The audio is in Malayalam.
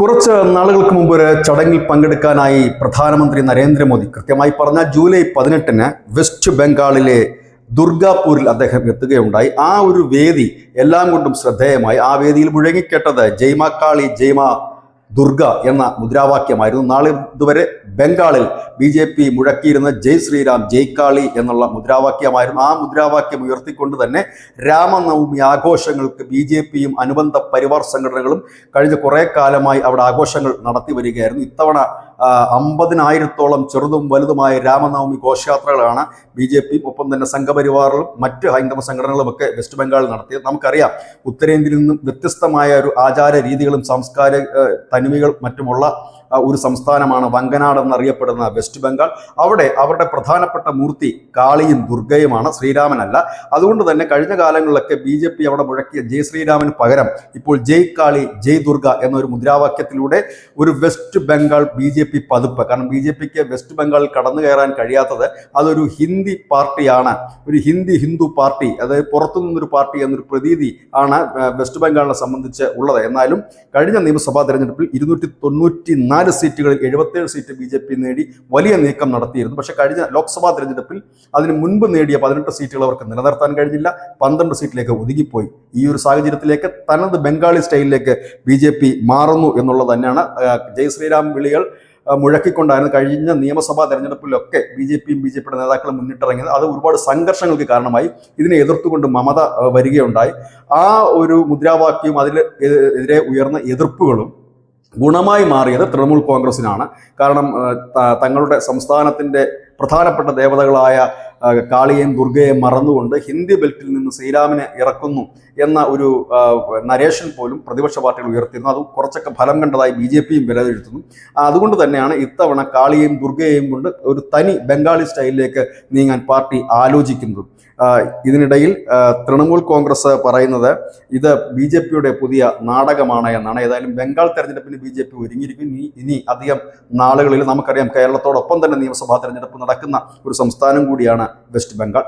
കുറച്ച് നാളുകൾക്ക് മുമ്പ് ഒരു ചടങ്ങിൽ പങ്കെടുക്കാനായി പ്രധാനമന്ത്രി നരേന്ദ്രമോദി, കൃത്യമായി പറഞ്ഞാൽ ജൂലൈ 18-ന് വെസ്റ്റ് ബംഗാളിലെ ദുർഗാപൂരിൽ അദ്ദേഹം എത്തുകയുണ്ടായി. ആ ഒരു വേദി എല്ലാം കൊണ്ടും ശ്രദ്ധേയമായി. ആ വേദിയിൽ മുഴങ്ങിക്കേട്ടത് ജയ് മാ കാളി ജയ് മാ ദുർഗ എന്ന മുദ്രാവാക്യമായിരുന്നു. നാളെ ഇതുവരെ ബംഗാളിൽ BJP മുഴക്കിയിരുന്ന ജയ് ശ്രീരാം ജയ് കാളി എന്നുള്ള മുദ്രാവാക്യമായിരുന്നു. ആ മുദ്രാവാക്യം ഉയർത്തിക്കൊണ്ട് തന്നെ രാമനവമി ആഘോഷങ്ങൾക്ക് BJPയും അനുബന്ധ പരിവാർ സംഘടനകളും കഴിഞ്ഞ കുറേ കാലമായി അവിടെ ആഘോഷങ്ങൾ നടത്തി വരികയായിരുന്നു. ഇത്തവണ 50,000-ഓളം ചെറുതും വലുതുമായ രാമനവമി ഘോഷയാത്രകളാണ് BJPയും ഒപ്പം തന്നെ സംഘപരിവാറും മറ്റ് ഹൈന്ദവ സംഘടനകളുമൊക്കെ വെസ്റ്റ് ബംഗാളിൽ നടത്തിയത്. നമുക്കറിയാം, ഉത്തരേന്ത്യയിൽ നിന്നും വ്യത്യസ്തമായ ഒരു ആചാര രീതികളും സാംസ്കാരിക തനിമകൾ മറ്റുമുള്ള ഒരു സംസ്ഥാനമാണ് വങ്കനാട് എന്നറിയപ്പെടുന്ന വെസ്റ്റ് ബംഗാൾ. അവിടെ അവരുടെ പ്രധാനപ്പെട്ട മൂർത്തി കാളിയും ദുർഗയുമാണ്, ശ്രീരാമനല്ല. അതുകൊണ്ട് തന്നെ കഴിഞ്ഞ കാലങ്ങളിലൊക്കെ BJP അവിടെ മുഴക്കിയ ജയ് ശ്രീരാമന് പകരം ഇപ്പോൾ ജയ് കാളി ജയ് ദുർഗ എന്നൊരു മുദ്രാവാക്യത്തിലൂടെ ഒരു വെസ്റ്റ് ബംഗാൾ BJP പതിപ്പ്. കാരണം BJPക്ക് വെസ്റ്റ് ബംഗാളിൽ കടന്നു കയറാൻ കഴിയാത്തത് അതൊരു ഹിന്ദി പാർട്ടിയാണ്, ഒരു ഹിന്ദു പാർട്ടി, അതായത് പുറത്തു നിന്നൊരു പാർട്ടി എന്നൊരു പ്രതീതി ആണ് വെസ്റ്റ് ബംഗാളിനെ സംബന്ധിച്ച് ഉള്ളത്. എന്നാലും കഴിഞ്ഞ നിയമസഭാ തെരഞ്ഞെടുപ്പിൽ 294 സീറ്റുകളിൽ 77 സീറ്റ് BJP നേടി വലിയ നീക്കം നടത്തിയിരുന്നു. പക്ഷേ കഴിഞ്ഞ ലോക്സഭാ തെരഞ്ഞെടുപ്പിൽ അതിന് മുൻപ് നേടിയ 18 സീറ്റുകൾ അവർക്ക് നിലനിർത്താൻ കഴിഞ്ഞില്ല. 12 സീറ്റിലേക്ക് ഒതുങ്ങിപ്പോയി. ഈ ഒരു സാഹചര്യത്തിലേക്ക് തനത് ബംഗാളി സ്റ്റൈലിലേക്ക് BJP മാറുന്നു എന്നുള്ളത് തന്നെയാണ്. ജയ് ശ്രീരാം വിളികൾ മുഴക്കിക്കൊണ്ടായിരുന്നു കഴിഞ്ഞ നിയമസഭാ തെരഞ്ഞെടുപ്പിലൊക്കെ BJPയും BJPയുടെ നേതാക്കളും മുന്നിട്ടിറങ്ങിയത്. അത് ഒരുപാട് സംഘർഷങ്ങൾക്ക് കാരണമായി. ഇതിനെ എതിർത്തുകൊണ്ട് മമത വരികയുണ്ടായി. ആ ഒരു മുദ്രാവാക്യവും അതിനെതിരെ ഉയർന്ന എതിർപ്പുകളും ഗുണമായി മാറിയത് തൃണമൂൽ കോൺഗ്രസിനാണ്. കാരണം തങ്ങളുടെ സംസ്ഥാനത്തിൻ്റെ പ്രധാനപ്പെട്ട ദേവതകളായ കാളിയെയും ദുർഗയെയും മറന്നുകൊണ്ട് ഹിന്ദി ബെൽറ്റിൽ നിന്ന് ശ്രീരാമനെ ഇറക്കുന്നു എന്ന ഒരു നരേഷൻ പോലും പ്രതിപക്ഷ പാർട്ടികൾ ഉയർത്തിയിരുന്നു. അത് കുറച്ചൊക്കെ ഫലം കണ്ടതായി BJPയും വിലയിരുത്തുന്നു. അതുകൊണ്ട് തന്നെയാണ് ഇത്തവണ കാളിയെയും ദുർഗയെയും കൊണ്ട് ഒരു തനി ബംഗാളി സ്റ്റൈലിലേക്ക് നീങ്ങാൻ പാർട്ടി ആലോചിക്കുന്നത്. ഇതിനിടയിൽ തൃണമൂൽ കോൺഗ്രസ് പറയുന്നത് ഇത് BJPയുടെ പുതിയ നാടകമാണ് എന്നാണ്. ഏതായാലും ബംഗാൾ തെരഞ്ഞെടുപ്പിന് BJP ഒരുങ്ങിയിരിക്കും. ഇനി അധികം നാളുകളിൽ നമുക്കറിയാം, കേരളത്തോടൊപ്പം തന്നെ നിയമസഭാ തെരഞ്ഞെടുപ്പ് നടക്കുന്ന ഒരു സംസ്ഥാനം കൂടിയാണ് വെസ്റ്റ് ബംഗാൾ.